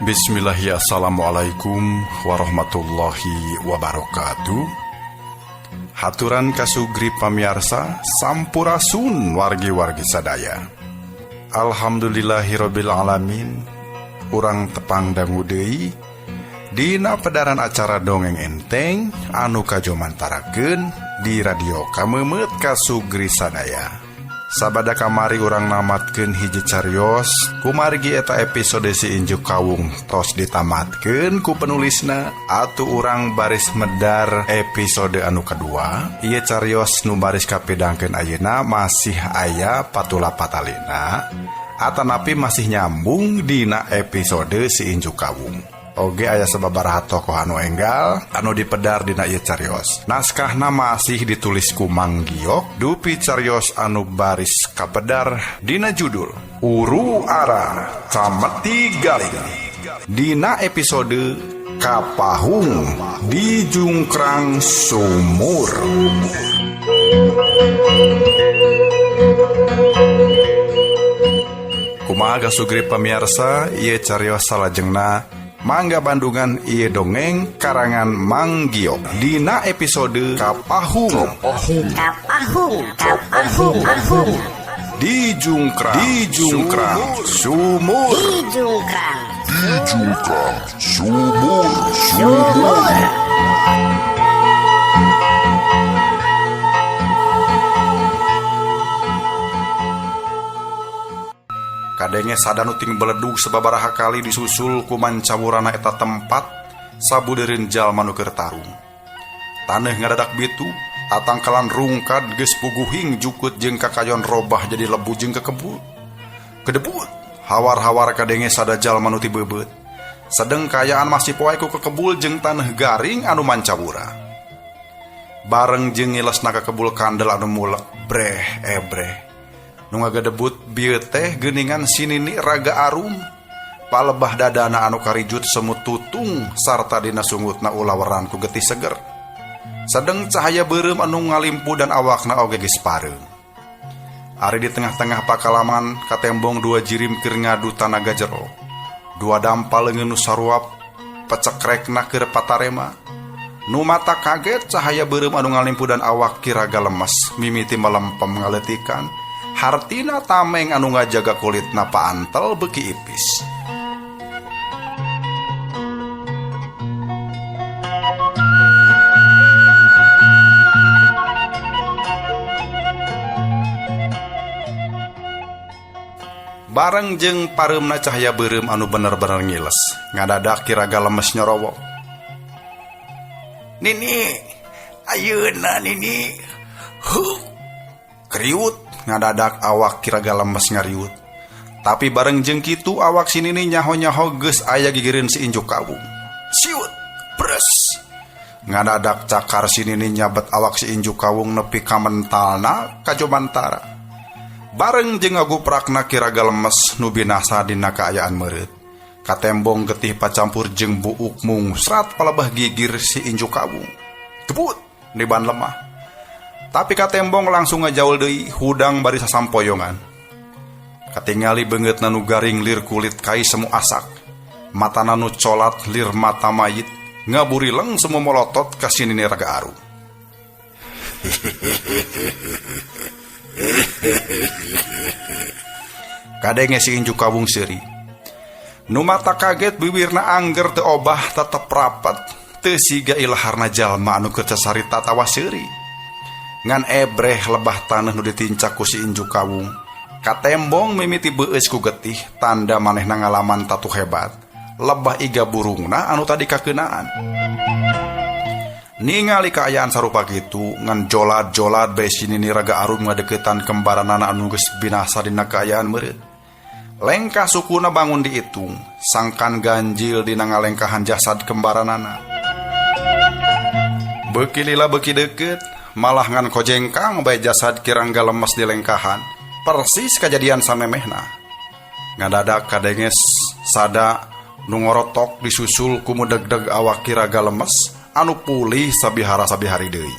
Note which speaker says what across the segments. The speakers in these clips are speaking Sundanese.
Speaker 1: Bismillahirrahmanirrahim. Assalamualaikum warahmatullahi wabarakatuh. Haturan kasugri pamiarsa sampurasun wargi-wargi sadaya. Alhamdulillahirabbil alamin. Urang tepang dangu deui dina pedaran acara dongeng enteng anu kajomantarakeun di radio Kamemet kasugri sadaya. Sabada kamari urang namatkeun hiji cariyos kumargi eta episode si Injuk Kawung tos ditamatkeun ku penulisna atuh urang baris medar episode anu kedua. Ieu cariyos nu baris kapedangkeun ayeuna masih aya patula patalina atanapi masih nyambung dina episode si Injuk Kawung. Oge aya sababaraha tokoh anu enggal anu dipedar dina ieu cariyos. Naskahna masih ditulis ku Mang Giok dupi cariyos anu baris kapedar dina judul Uru Ara Cameti Galing. Dina episode Kapahung di Jungkrang Sumur. Kumaha sugri pamiarsa, ieu cariyos salajengna mangga bandungan ieu dongeng karangan Mang Giok dina episode Kapahung di Jungkrang Sumur. Kadenge sadanu ting beledug sababaraha kali disusul ku mancawurana eta tempat sabudeureun jalma nu keur tarung. Taneuh ngadadak bitu, tatangkalan rungkad geus puguhing jukut jeung kakayon robah jadi lebu jeung kekebut. Kedebut, hawar-hawar kadenge sada jalma nu ti beubeut. Sedeng kayaan masih poe ku kekebul jeung taneuh garing anu mancawura. Bareng jeung ngilesna kekebul kandel anu mulek breh. Nu ngagadebut bieu teh geuningan sinini raga arum palebah dadana anu karijut semut tutung sarta dina sungutna ulah weran ku getih seger. Sedeng cahaya beureum anu ngalimpu dan awakna oge geus pareung. Ari di tengah-tengah pakalaman katembong dua jirim keur ngadu tanaga jero. Dua dampal leungeun nu saruap pecekrekna keur patarema. Nu mata kaget cahaya beureum anu ngalimpu dan awak kiraga lemes mimiti melempem ngaleutikan. Hartina tameng anu ngajaga kulitna paantel beuki ipis. Bareng jeung pareumna cahaya beureum anu bener-bener ngiles, ngadadak kiraga lemes nyorowo. Nini, ayeuna Nini. Kriut ngadadak awak kiraga lemes ngariut. Tapi bareng jeung kitu awak si Nini nyaho-nyaho geus aya gigireun si Injuk Kawung. Siut, pres. Ngadadak cakar si Nini nyabet awak si Injuk Kawung nepi ka mentalna kajomantara. Bareng jeung ngaguprakna kiraga lemes nu binasa dina kaayaan meureut. Katembong getih pacampur jeung buuk mungsrat palebah gigir si Injuk Kawung. Kebut di ban lemah. Tapi katembong langsung ngajaul deui hudang bari sasampoyongan. Katingali beungeutna nu garing lir kulit kai semu asak. Matana nu colat lir mata mayit, ngaburileng semu molotot ka sinini raga arum. Kadenge si Inju Kawung seuri. Nu mata kaget bibirna angger teu obah tetep rapat, teu siga ilaharna jalma anu keur carita tawa seuri. Ngan ebreh lebah taneuh nu ditincak ku si Inju Kawung. Katembong mimiti beueus ku getih tanda manehna ngalaman tatu hebat. Lebah iga burungna anu tadi kakeunaan. Ningali kaayaan sarupa kitu ngan jolad-jolad bae sinini Raga Arum ngadeukeutan kembaranana anu geus binasa dina kaayaan meureut. Lengkah sukuna bangun diitung, sangkan ganjil dina ngalengkahan jasad kembaranana. Beuki lila beuki deukeut, malah ngan kojengkang bae jasad kirangga lemes di lengkahan, persis kajadian samemehna. Ngadadak kadenges sada nu ngorotok disusul ku mudeg-deg awak kiraga lemes anu pulih sabihara-sabihari deui.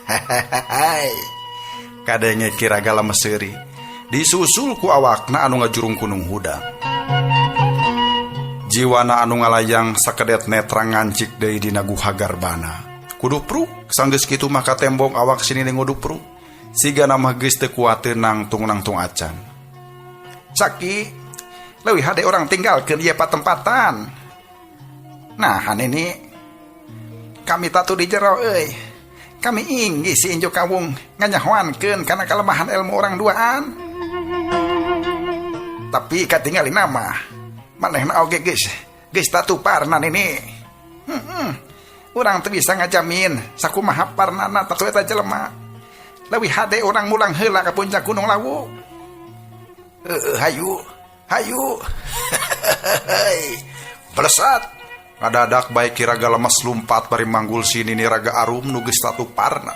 Speaker 1: Hai. Kadenge kiraga lemes seuri disusul ku awakna anu ngajurung kunung huda. Jiwana anu ngalayang sakedet netra ngancik deui dina guha garbana. Kudupruk sanggeus kitu maka tembong awak sinini ngudupruk. Sigana mah geus teu kuateun nangtung-nangtung acan. Saki, leuwih hade orang tinggalkeun ieu patempatan. Nah, hanini kami tatu di jero euy. Kami inggih si Inju Kawung nganyahoankeun kana kalemahan ilmu orang duaan. Tapi katingali nama manehna oge geus tatuparna nini. Urang teu bisa ngajamin sakumaha parnana tatu eta jelema. Leuwih hade urang mulang heula ka puncak Gunung Lawu. Hayu. Blesat. Ngadadak bae kiraga lemes lumpat bari manggul sinini Raga Arum nu geus tatuparna.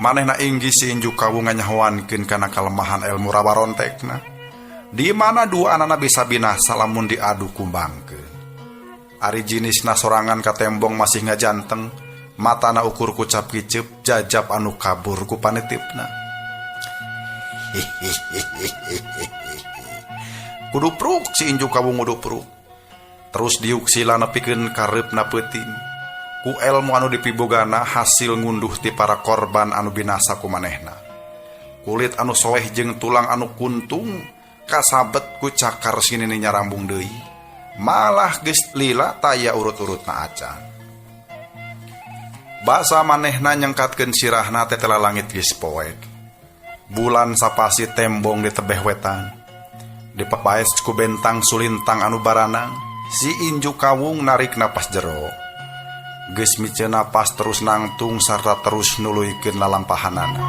Speaker 1: Manehna inggih si Inju Kawung nganyahoankeun kana kalemahan ilmu rawarontekna. Di mana dua anana bisa binasa lamun diadu kumbangkeun. Ari jinisna sorangan ka tembong masih ngajanteng, matana ukur kucap kicep jajab anu kabur ku panitipna. Kudupruk si Inju Kawung ngudupruk. Terus diuksila nepikeun kareupna peuting. Ku elmu anu dipibogana hasil ngunduh ti para korban anu binasa ku manehna. Kulit anu soeh jeung tulang anu kuntung kasabet ku cakar sinini nyarambung deui. Malah geus lila taya urut-urutna acan. Basa manehna nyengkatkeun sirahna tetela langit geus poek. Bulan sapasi tembong di tebeh wetan. Dipepaes ku bentang sulintang anu baranang, si Inju Kawung narik napas jero. Geus miceun napas terus nangtung sarta terus nuluykeun lalampahanana.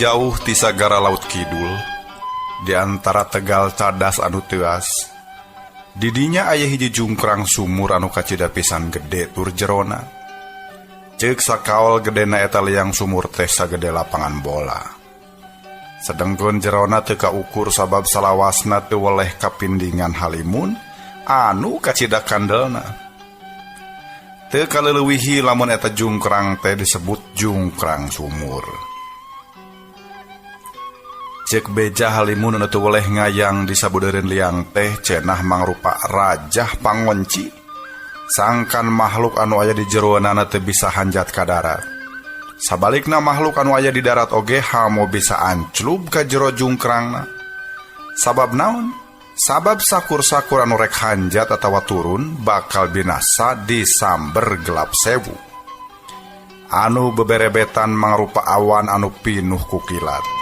Speaker 1: Jauh ti sagara laut kidul, di antara tegal cadas anu teuas, didinya aya hiji jungkrang sumur anu kacida pisan gede tur jerona. Ceuk sakaol gedena eta liang sumur teh sagede lapangan bola. Sedengkeun jerona teu kaukur sabab salawasna teu weleh kapindingan halimun anu kacida kandelna. Teu kaleuwih lamun eta jungkrang teh disebut jungkrang sumur. Cek beja halimun anu teu boleh ngayang di sabudeureun liang teh cenah mangrupa rajah pangonci. Sangkan makhluk anu aya di jeroanana teu bisa hanjat ka darat. Sabalikna makhluk anu aya di darat oge hamo bisa anclub ka jero jungkrangna. Sabab naon? Sabab sakur-sakur anu rek hanjat atawa turun bakal binasa di samber gelap sewu. Anu beberebetan mangrupa awan anu pinuh ku kilat.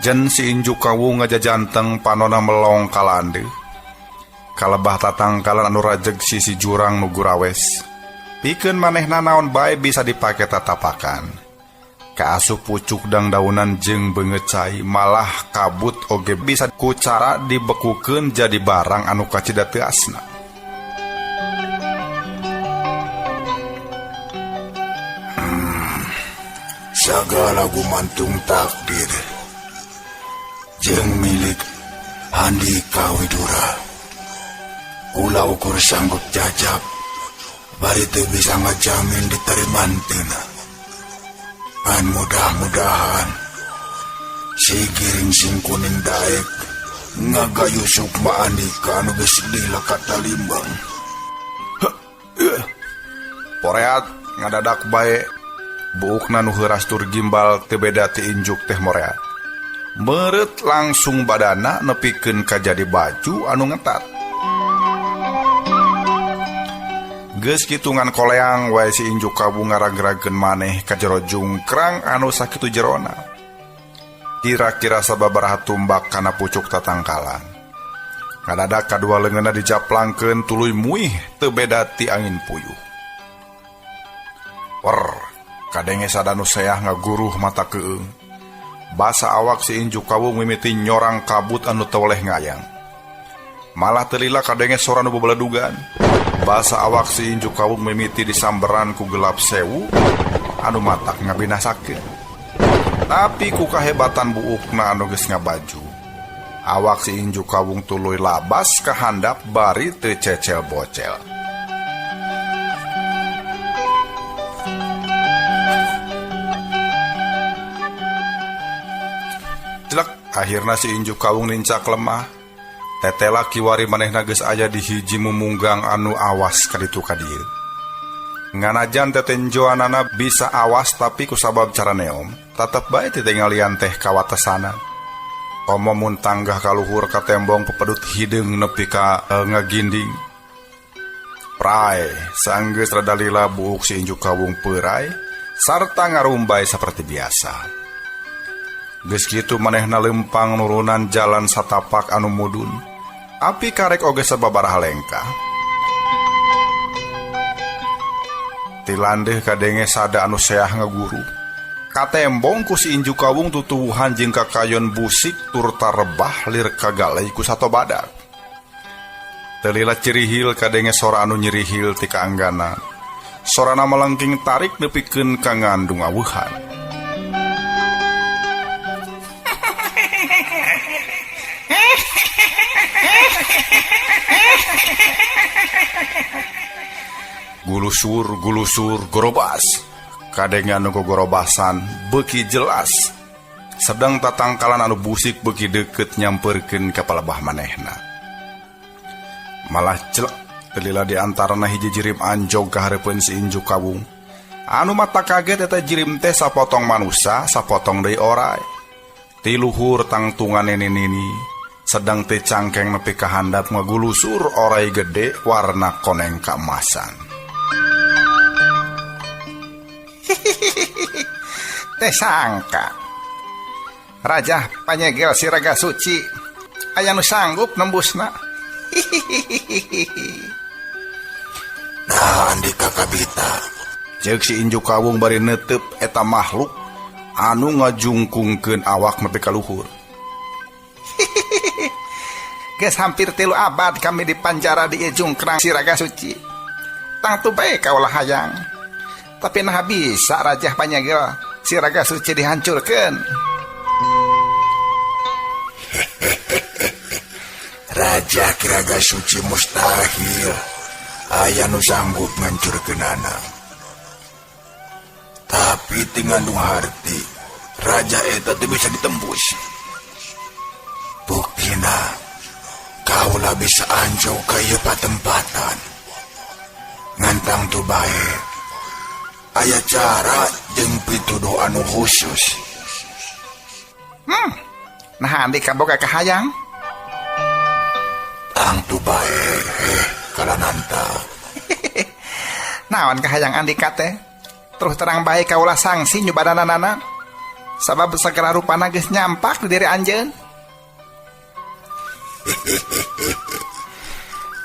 Speaker 1: Jen si injuk kawu ngajajanteng panona melong kalande. Kalebah tatangkalan anu rajeg sisi jurang nugu rawes. Pikeun manehna naon bae bisa dipake tatapakan. Kaasup pucuk dang daunan jeung beungeut cai malah kabut oge bisa ku cara dibekukeun jadi barang anu kacida teu asna.
Speaker 2: Sagala gumantung takdir jeung milik Handika Widura. Kula ukur sanggup jajab bari teu bisa ngajamin diterimantena. An mudah-mudahan si giring sing kuning daek ngagayu sukma Andika anu geus lila katalimbang.
Speaker 1: Poreat ngadadak bae buukna nu heuras tur gimbal teu beda ti injuk teh moreat. Meureut langsung badana nepikeun ka jadi baju anu ngetat. Geus kitungan koleang wae si injuk kawu ngarag-rageun maneh ka jero jungkrang anu sakitu jerona. Kira-kira sababaraha tumbak kana pucuk tatangkalan. Ngadadak kadua leungeunna dijaplangkeun tuluy muih teu beda ti angin puyuh. Wer, kadenge sadanu seah ngaguruh mata keueung. Basa awak si injuk kawu mimiti nyorang kabut anu teu oleh ngayang. Malah telila kadenge sora nu bebeledugan. Basa awak si injuk kawu mimiti disamberan ku gelap sewu anu matak ngabinasakeun. Tapi ku kahebatan buukna anu geus ngabaju, awak si injuk kawung tuluy labas ka handap bari teu cecel bocel. Akhirna si injuk kawung nincak lemah. Tetela kiwari manehna geus aya di hiji mumunggang anu awas ka ditu ka dieu. Nganajan tetenjoanana bisa awas tapi kusabab cara neom, tetep bae titingalian teh kawatesana. Komo mun tanggah ka luhur ka tembong pepedut hideung nepi ka ngaginding. Prai sanggeus rada lila buuk si injuk kawung peurai sarta ngarumbay seperti biasa. Geus kitu manehna lempang nurunan jalan satapak anu mudun. Api karek oge sababaraha lengkah. Tilandeh kadenge sada anu seah ngaguru. Katembong ku si injuk kawung tutuwuhan jeung kakayon busik tur tarebah lir kagalai ku sato badak. Telila cirihil kadenge sora anu nyirihil ti kaanggana. Sorana melengking tarik nepikeun ka ngandung aweuhan. Gulusur gorobas. Kadenge anu gogorobasan beuki jelas. Sedang tatangkalan anu busik beuki deukeut nyamperkeun ka palebah manehna. Malah celek telila di antarana hiji jirim anjog ka hareupeun si injuk kawung. Anu mata kaget eta jirim teh sapotong manusia, sapotong deui oray. Ti luhur tangtungan nini sedang teh cangkeng nepi ka handap ngagulusur oray gede warna koneng kaemasan.
Speaker 3: Teh sangka Raja panyegel si Raga Suci aya nu sanggup nembusna.
Speaker 2: Nah Andika Kabita,
Speaker 1: Ceuk si injuk kawung bari neuteup eta makhluk anu ngajungkungkeun awak nepi ka luhur.
Speaker 3: Geus hampir 3 abad kami dipanjara di Jungkrang si Raga Suci. Tangtu bae kaulah hayang. Tapi nah bisa Raja panyegel si Raga Suci dihancurkeun.
Speaker 2: Raja Kiraga Suci mustahil aya nu sanggup ngancurkeunana. Tapi tinggal nu harti raja eta teu bisa ditembus. Buktina kaulah bisa anjau ka ieu patempatan. Ngantang tu bae aya cara jeung pituduh anu khusus.
Speaker 3: Nah andi kaboga kahayang.
Speaker 2: Tang tu bae kalananta.
Speaker 3: Naon kahayang Andika teh? Terus terang bae kaulah sangsi nyubadanana. Sabab segala rupana geus nyampak di diri anjeun.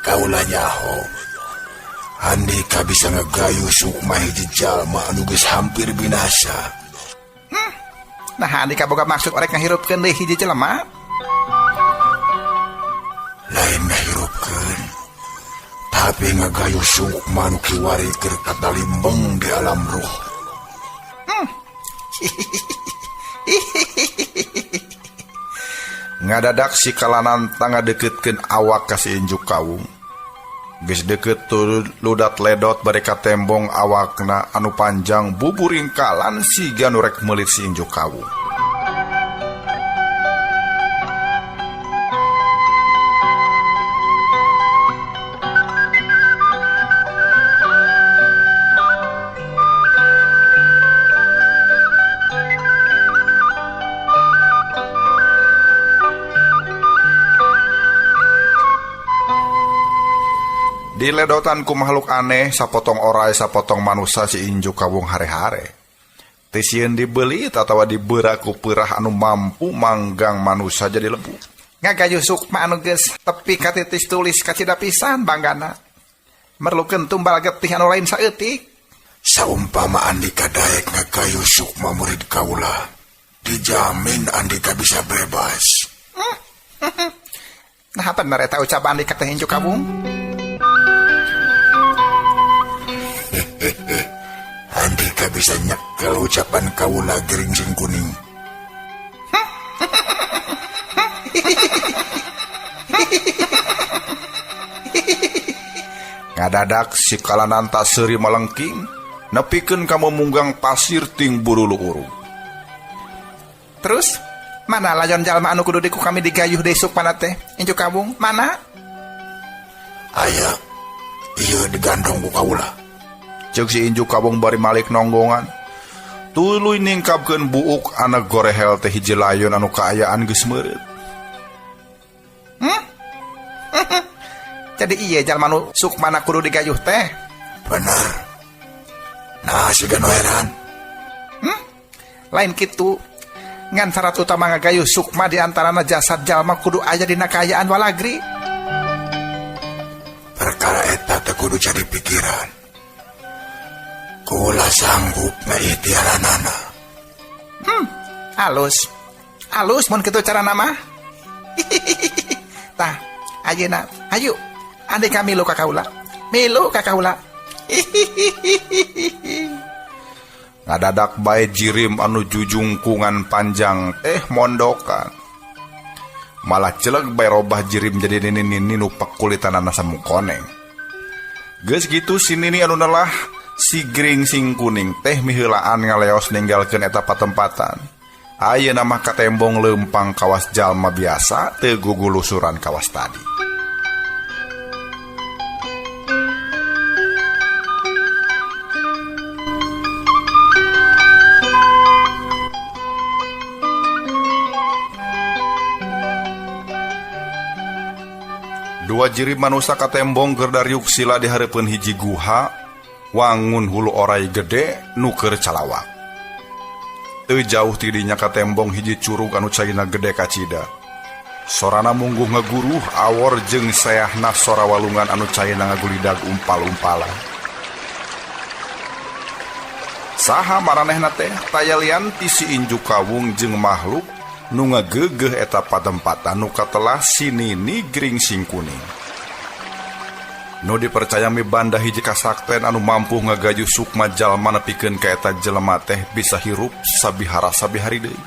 Speaker 2: Kaulah nyaho Andika bisa ngegayu Sukma hiji jalma anu geus hampir binasa.
Speaker 3: Nah Andika boga maksud orek ngahirupkeun deui hiji jelema.
Speaker 2: Lain ngahirupkeun, tapi ngagayu Sukma nu kiwari keur katalimbeng di alam ruh.
Speaker 1: Ngadadak si Kalananta ngadeukeutkeun awak ka si Injuk Kawung. Geus deukeut ludat ledot bari ka tembong awakna anu panjang buburingkalan siga nu rek meulit si Injuk Kawung. Diledotan ku makhluk aneh sapotong orai sapotong manusia si Injuk Kawung hare-hare. Teu sieun dibeli atawa dibeura ku peurah anu mampu manggang manusia jadi lebu.
Speaker 3: Ngagayu Sukma anu geus tepi ka titis tulis kacida pisan banggana. Merlukeun tumbal getih anu lain saeutik.
Speaker 2: Saumpama Andika daek ngagayu Sukma murid kaula, dijamin Andika bisa bebas.
Speaker 3: Nah bener eta ucapan Andika teh Injuk Kawung.
Speaker 2: Andika bisa nyekel ucapan kaula geringsing kuning.
Speaker 1: Ngadadak si Kalananta seuri malengking nepikeun ka munggang pasir ting buru luuru.
Speaker 3: Terus mana layon jalma anu kudu diku kami digayuh deui Sukma teh Injuk Kawung? Mana?
Speaker 2: Aya ieu digandong ku kaula.
Speaker 1: Ceuk si Injuk Kawung bari malik nonggongan. Tuluy ningkapkeun buuk anak gorehel teh hiji layon anu kaayaan geus meureut.
Speaker 3: Jadi iya jalma nu Sukmana kudu digayuh teh.
Speaker 2: Bener. Nah siga nu heran.
Speaker 3: Lain kitu. Ngan syarat utama ngagayuh Sukma di antarana jasad jalma kudu aya dina kaayaan walagri.
Speaker 2: Perkara eta teh kudu jadi pikiran. Kula sanggup ngaikhtiaranana.
Speaker 3: Alus mun kitu carana mah. Tah, ayeuna, ayo. Andika milu ka kaula. Milu ka kaula.
Speaker 1: Ngadadak bae jirim anu jujungkungan panjang teh mondokan. Malah celeg bae robah jirim jadi nini nu pakulitanana samukoneng. Geus kitu si nini anu nelah si geringsing kuning teh miheulaan ngaleos ninggalkeun eta patempatan. Ayeuna mah ka tembong leumpang kawas jalma biasa teu gugulusuran kawas tadi. Dua jirim manusia ka tembong keur dariuk sila di hareupeun hiji guha wangun hulu orai gede nuker calawak. Teu jauh ti dinya ka tembong hiji curug anu caina gede kacida. Sorana mungguh ngaguruh awor jeung sayahna sora walungan anu caina ngagulidag umpal-umpalan. Saha maranehna teh tayalian ti si Injuk Kawung jeung makhluk nu ngageugeuh eta patempatan nu katelah si nini geringsing kuning. Nu dipercaya mibanda hiji kasakten anu mampu ngagayuh Sukma jalma nepikeun ka eta jelema teh bisa hirup sabihara sabihari deui.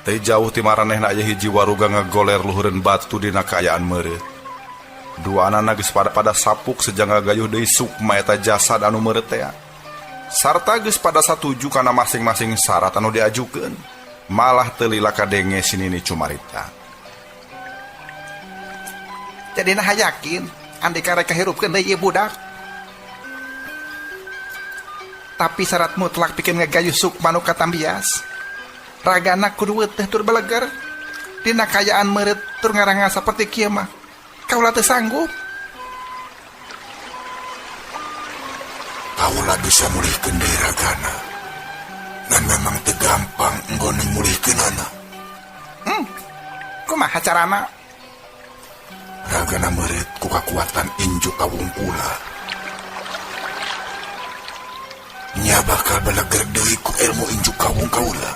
Speaker 1: Teu jauh ti maranehna aya hiji waruga ngagoler luhureun batu dina kaayaan meureut. Dua anana geus pada sapuk sejangga gayuh deui sukma eta jasad anu meureut teh. Sarta geus pada satuju kana masing-masing syarat anu diajukeun. Malah teu lila kadenge sinini cumarita.
Speaker 3: Jadi nah yakin andika rek kahirupkeun deui ieu budak. Tapi syarat mutlak pikeun ngagayuh sukma nu katambias. Ragana kudu teh tur beleger. Dina kaayaan meureut tur ngaranga saperti kieu mah. Kaula teu sanggup.
Speaker 2: Kaula bisa mulihkeun deui ragana. Dan memang teu gampang enggon mulihkeunana.
Speaker 3: Kumaha carana?
Speaker 2: Ragana meureut ku kakuatan Inju Kawung pula. Nya bakal beleger deui ku ilmu Inju Kawung kaula.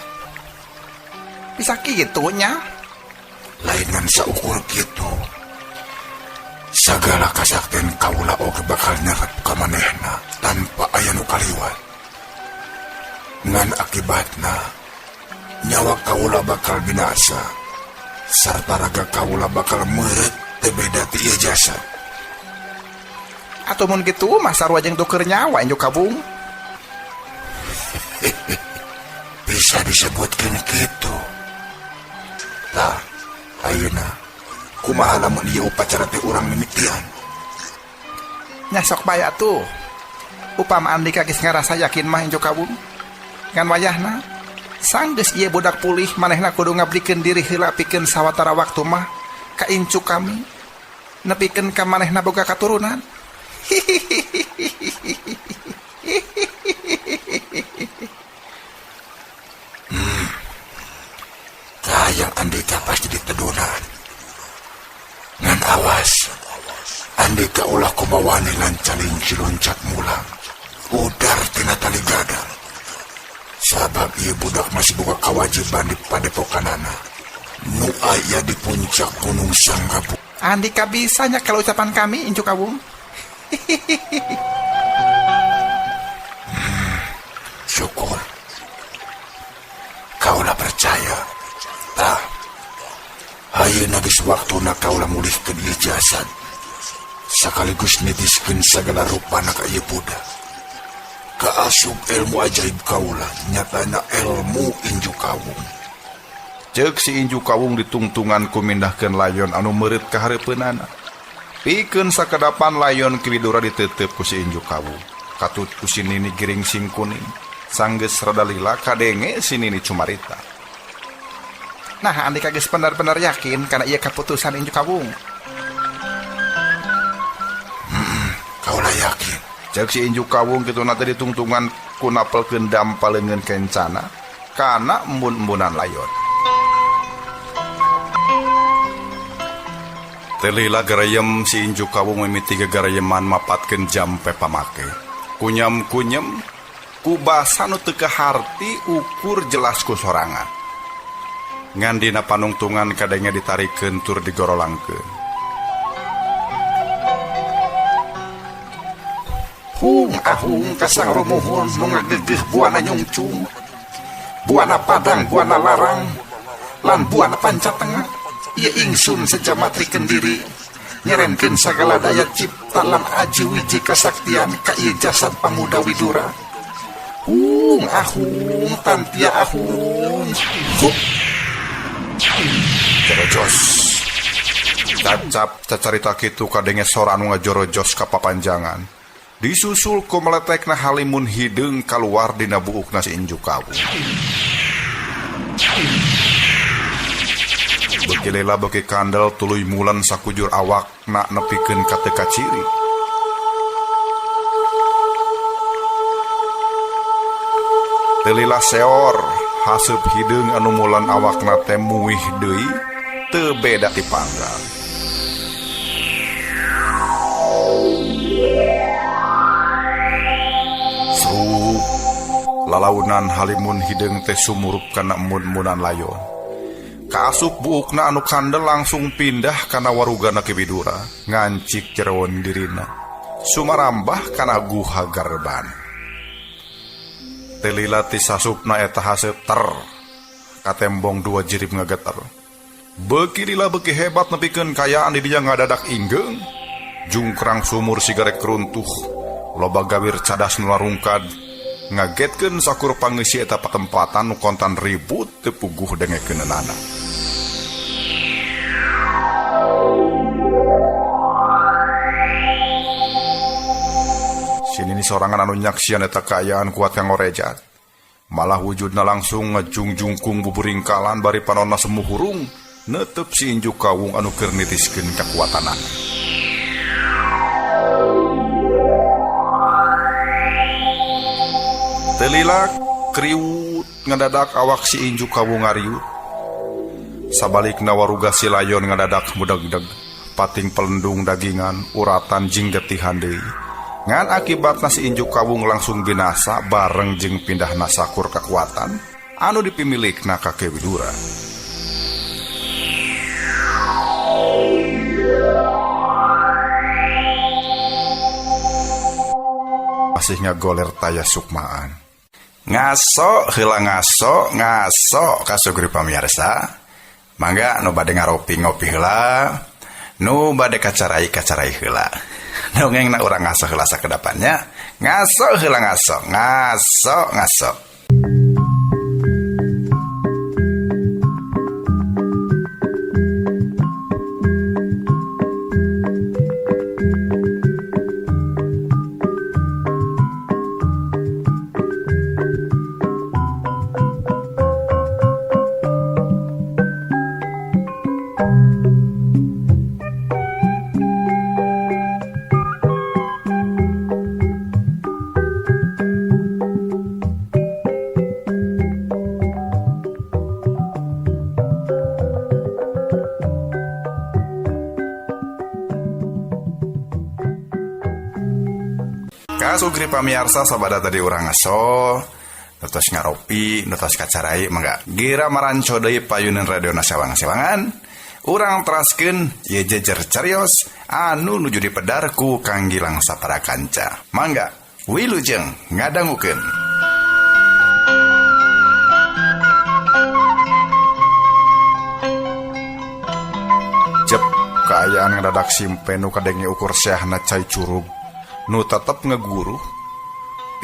Speaker 3: Bisa kitu nya?
Speaker 2: Lain ngan saukur kitu. Sagala kasaktian kaula oge bakal nyerep ka manehna tanpa aya nu kaliwat. Ngan akibatna nyawa kaula bakal binasa sarta raga kaula bakal meureut teu beda ti ieu jasad.
Speaker 3: Atuh mun kitu mah sarua jeung tuker nyawa Inju Kawung.
Speaker 2: Bisa disebutkeun kitu. Tah, ayeuna kumaha lamun ieu upacara teh urang mimitian?
Speaker 3: Nya sok bae atuh. Upama andika geus ngarasa yakin mah Inju Kawung. Ngan wayahna sanggeus ieu budak pulih manehna kudu ngablikeun diri heula pikeun sawatara waktu mah ka incu kami. Nepikeun ka manehna boga katurunan.
Speaker 2: Kayang andika pasti ditedunan. Ngan awas, andika ulah kumawani lancaling siloncat mulang. Udar tina tali gadang. Sabab ieu budak masih boga kawajiban di padepokanana. Nu aya di puncak Gunung Sanggabu.
Speaker 3: Andika bisanya kalau ucapan kami Inju Kawung.
Speaker 2: Syukur. Kaulah percaya. Tah, ayeuna geus waktuna kaulah mulihkeun ieu jasad. Sakaligus nitiskeun sagala rupana ka ieu budak. Kaasup ilmu ajaib kaulah, nyatana ilmu Inju Kawung.
Speaker 1: Ceuk si Inju Kawung ditungtungan ku mindahkeun layon anu meureut ka hareupeunana. Pikeun sakedapan layon Kiwidura diteuteup ku si Inju Kawung. Katut ku si Nini Giring Singkuning. Sanggeus rada lila kadenge si Nini Cumarita.
Speaker 3: Nah, andika geus bener-bener yakin kana ieu kaputusan Inju Kawung.
Speaker 2: Kaulah yakin.
Speaker 1: Ceuk si Inju Kawung kitu teh ditungtungan ku napelkeun dampaleungeun kencana kana embun-embunan layon. Telila garayem si Inju Kawung mimiti garayeman mapatkeun jampe pamake. Kunyem-kunyem ku basa nu teu kaharti ukur jelas ku sorangan. Ngan dina panungtungan kadenge ditarikeun tur digorolangkeun.
Speaker 3: Hung ahung kasang rumuhun nu ngagegeh buana nyungcung. Buana padang, buana larang, lan buana panca tengah. Ia ingsun sejamatrikeun diri, nyerenkeun sagala daya cipta lan aji wiji kasaktian ka ieu jasad pamuda Widura. Hung ahung tantia ahung.
Speaker 1: Jorojos. Cacap cacarita kitu kadenge sora anu ngajorojos ka papanjangan. Disusul ku meletekna halimun hideung kaluar dina buukna si Inju Kawung. Beuki lela beuki kandel tuluy mulen sakujur awak na nepikeun ka teu kaciri. Teu lila seor haseup hideung anu mulen awakna teh muih deui teu beda ti panggal. Sruk lalaunan halimun hideung teh sumurup kana embun-embunan layon. Kaasup buukna anu kandel langsung pindah kana warugana Kiwidura, ngancik jeroon dirina, sumarambah kana guha garban. Telila ti sasupna eta haseup ter, katembong dua jirib ngageter. Beuki lila beuki hebat nepikeun kayaan di dinya ngadadak inggeng. Jungkrang sumur sigarek runtuh. Loba gawir cadas nu larungkad. Ngagetkeun sakur pangeussi eta patempatan nu kontan ribut teu puguh dengekeunana. Sinini sorangan anu nyaksian eta kaayaan kuat kang ngorejat. Malah wujudna langsung ngejungjungkung buburingkalan bari panonna semu hurung netep si injuk kawung anu keur nitiskeun kakuatanan. Telila kriwut ngadadak awak si injuk kawung ngariut. Sabalikna waruga si layon ngadadak mudeg-deg, pating pelendung dagingan, uratan jing getihan deui. Ngan akibatna si injuk kawung langsung binasa bareng jeung pindahna sakur kekuatan anu dipimilikna ka Ki Widura. Masih ngagoler taya sukmaan. Ngaso heula ngaso kasugri pamirsa. Mangga nu bade ngaropi ngopi heula, nu bade kacarai heula. Dongengna urang ngaso heula sakedapannya. Ngaso heula ngaso. Kasugri pamirsa sabada tadi urang ngaso, nutos ngaropi, nutos kacarai, mangga gira maranco deui payunan radio Sewang-sewangan. Urang teraskeun ieu jejer carios anu nuju dipedar ku Kang Gilang sapara kanca. Mangga wilujeng ngadangukeun. Jep kaayaan ngadadak simpen nu kadenge ukur seahna cai curug nu tetep ngeguru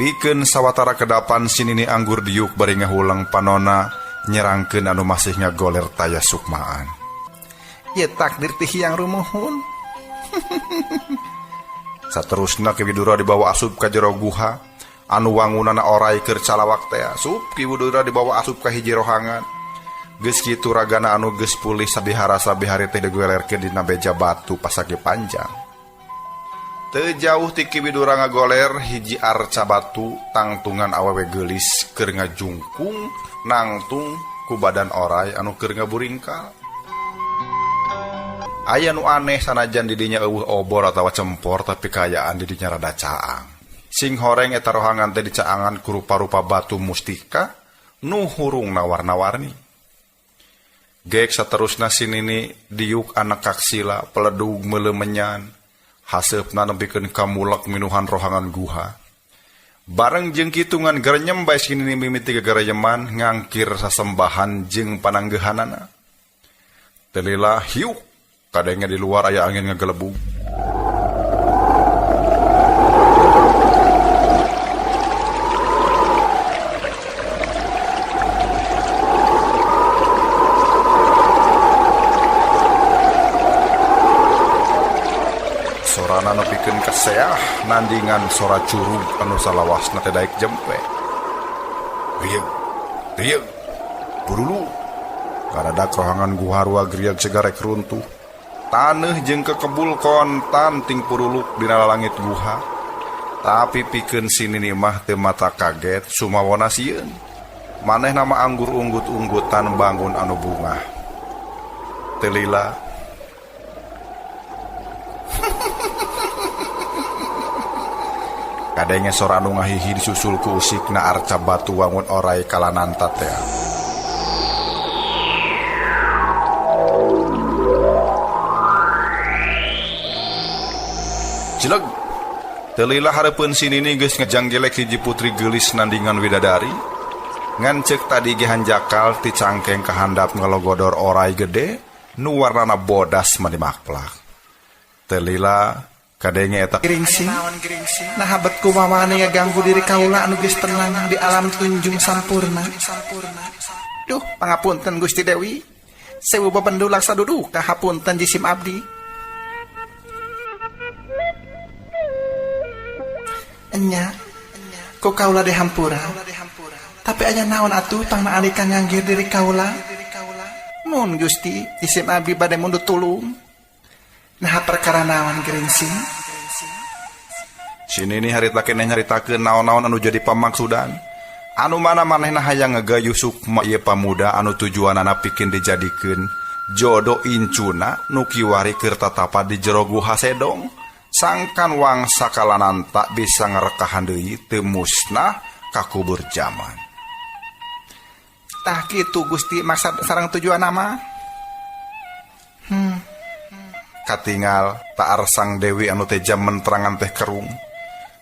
Speaker 1: pikeun sawatara kedapan sinini anggur diuk bari ngahulang panona nyerangkeun anu masih ngagoler taya sukmaan. Ye takdir ti hiyang rumuhun. Saterusna Ki Widura dibawa asup ka jero guha anu wangunana oray keur calawak teh asup. Ki Widura dibawa asup ka hiji rohangan. Geus kitu ragana anu geus pulih sabihara-sabihari teh digolerkeun dina beja batu pasage panjang. Teu jauh ti Ki Widura ngagoler hiji arca batu tangtungan awewe geulis keur ngajungkung nangtung ku badan oray anu keur ngaburingkal. Aya nu aneh sanajan di dinya eueuh obor atawa cempor tapi kaayaan di dinya rada caang. Sing horeng eta rohangan teh dicaangan ku rupa-rupa batu mustika nu hurungna warna-warni. Gek saterusna sinini diuk anak kaksila peledug meulemenyan. Haseupna nempikeun kamulak minuhan rohangan guha. Bareng jeung kitungan garenyem bae sinini mimiti gagareyeman ngangkir sasembahan jeung pananggehanana. Telila hiuk kadenge di luar aya angin ngagelebug. Sorana nepikeun kaseah nandingan sora curug anu salawasna teh daek jempe. Rieu. Purulu. Karadak rohangan guharua griag segarek runtuh. Taneuh jeung kekebul kontan ting puruluk dina langit guha. Tapi pikeun sinini mah teu mata kaget sumawona sieun. Maneh nama anggur unggut-unggutan bangun anu bunga. Telila kadenge sora anu ngahihi disusul ku usikna arca batu wangun oray kalananta teh. Cileg Telila hareupeun sinini geus ngejanggelek hiji putri geulis nandingan widadari Ngancek tadi gihan jakal ti cangkeng kahandap ngelogodor orai gede nu warnana bodas madimakplak. Telila kadenge eta
Speaker 3: Geringsing, nah habatku mamane ngaganggu diri kaula anu geus tenang di alam tunjung sampurna. Duh, pangapunten Gusti Dewi. Sewu babendulak sadudu kahapunten jisim abdi. Enya, kok kaula dihampura. Tapi aya naon atuh tangna alika nganggir diri kaula. Nun Gusti, jisim abdi bade mundur tulung. Nah perkara naon Geringsing?
Speaker 1: sini nih harita keneh nyaritakeun naon-naon anu jadi pamaksudan. Anu mana manehna hayang ngegayuh sukma ieu pamuda anu tujuanana pikeun dijadikeun jodoh incuna nu kiwari keur tatapa di jero guha sedong. Sangkan wangsa kalanan tak bisa ngerekahan deui teu musnah ka kubur zaman.
Speaker 3: Tah kitu Gusti maksud sareng tujuan nama.
Speaker 1: Katingal tak arsang Dewi anu teh jam menterangan teh kerung.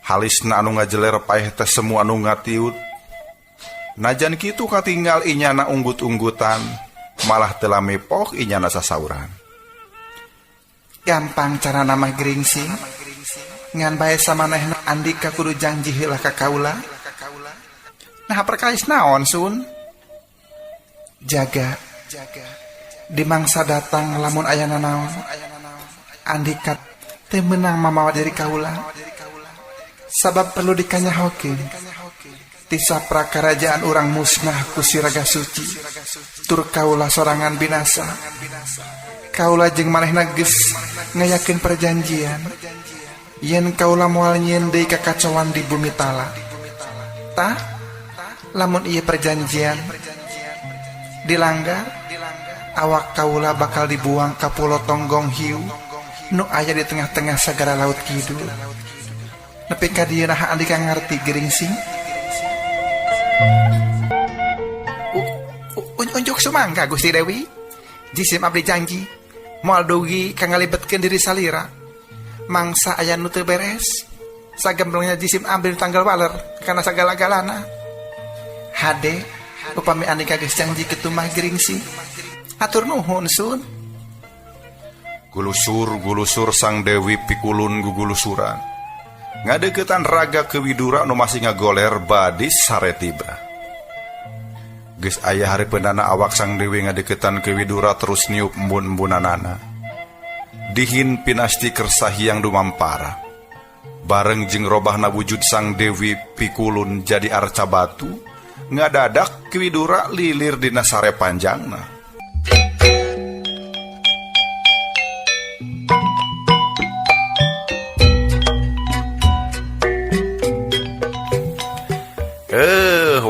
Speaker 1: Halisna anu ngajeler paeh teh semu anu ngatiut. Najan kitu katinggal inyana unggut-unggutan, malah telah mepok inyana sasauran.
Speaker 3: Gampang cara nama Geringsing. Ngan bae samanehna Andika kudu janji heula ka kaula. Nah perkais naon Sun? Jaga di mangsa datang lamun aya naon. Andika teu meunang mamawa diri kaula. Sabab perlu dikanyahokeun. Tisa prakarajaan urang musnah ku siraga suci. Tur kaula sorangan binasa. Kaula jeung manehna geus ngayakeun perjanjian. Yen kaula moal nyieun deui kakacauan di bumi tala. Tah, lamun ieu perjanjian dilanggar, awak kaula bakal dibuang ka pulau Tonggong Hiu nu aya di tengah-tengah sagara laut kidul. Nepi ka dieu nah Andika ngarti Geringsing. Unjuk sumangga Gusti Dewi. Jisim abdi janji moal dugi ka ngalibetkeun diri salira. Mangsa aya nu teu beres. Sagemblengnya jisim abdi tanggal waler kana sagala-galana. Hade upami Andika geus janji kitu mah Geringsing. Atur nuhun Sun.
Speaker 1: Gulusur sang Dewi pikulun gugulusuran. Ngadeukeutan raga kewidura nu masih ngagoler badis sare tiba. Geus aya harepeunana awak sang Dewi ngadeukeutan kewidura terus niup embun-embunanana. Dihin pinasti kersahiang dumampara. Bareng jeung robahna wujud sang Dewi pikulun jadi arca batu, ngadadak kewidura lilir dina sare panjangna.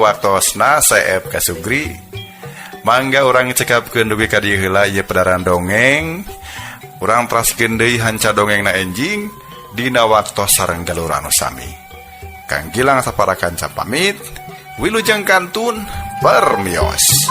Speaker 1: Waktosna saeb kasugri. Mangga urang cekapkeun dugi ka dieu heula ieu pedaran dongeng. Urang teraskeun deui hanca dongengna enjing dina waktos sareng galur anu sami. Kang Gilang saparakan pamit. Wilujeng kantun permios.